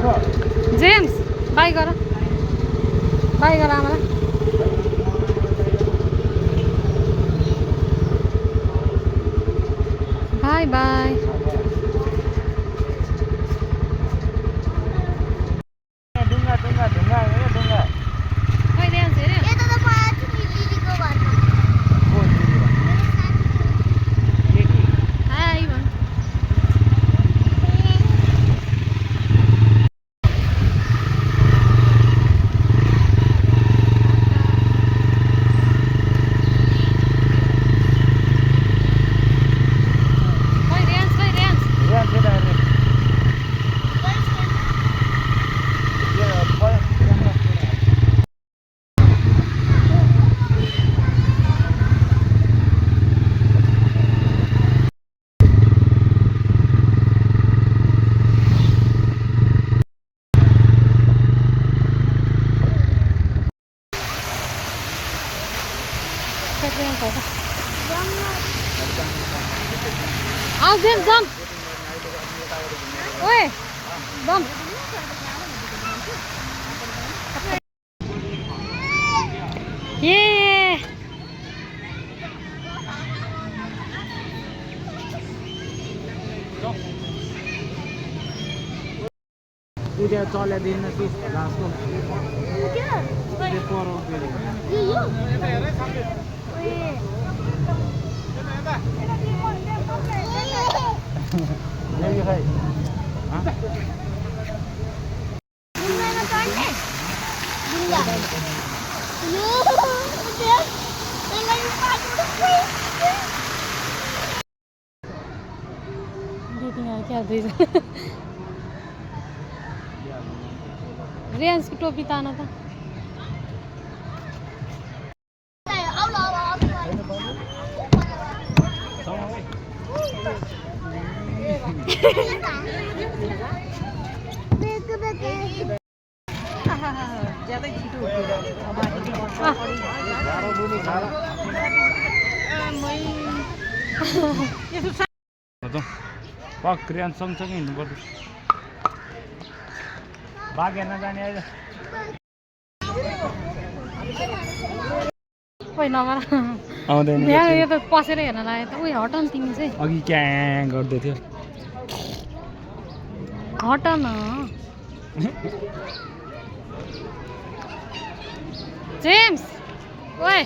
James by गर आमालाई by by Ao James जम ओए जम ये उद्या चल्यादिन लास्टको क्या रेंज की टोपी ताना था क्रियान सँगसँगै हिँड्नुपर्छ बाघ हेर्न जाने अहिले खोइ नगर आउँदैन यहाँ यो त पसेर हेर्न लाग्यो त उयो हट न तिमी चाहिँ अघि क्या गर्दै थियो हट न जेम्स ओए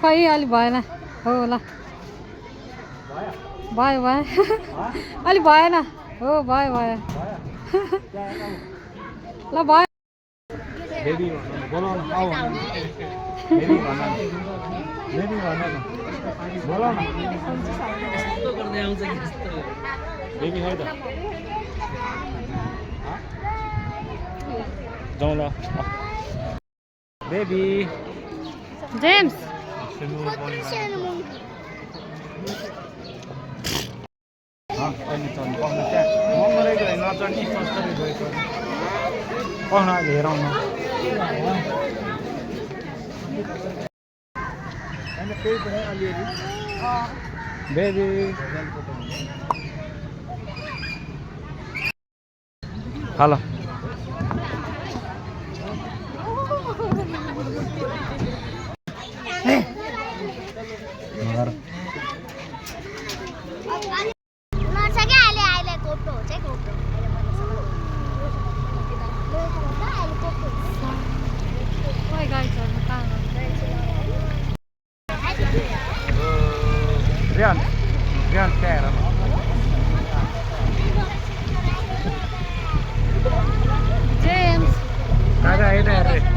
खै अलि भएन हो ल भयो अलि भएन हो भयो ल भयो बेबी बोलाउन आऊ बेबी भन बोलाउन गर्दै आउँछ कि बेबी है त जाउँ ल बेबी जेम्स अहिले चढ्नु पाउनु त्यहाँ महँगो रहेको नचढ्ने सस्तै गएको पाउन अहिले हेराउनु त्यही पनि अलिअलि बेबी हेलो Rian क्या हेर जेम्स कहाँ आइरहेको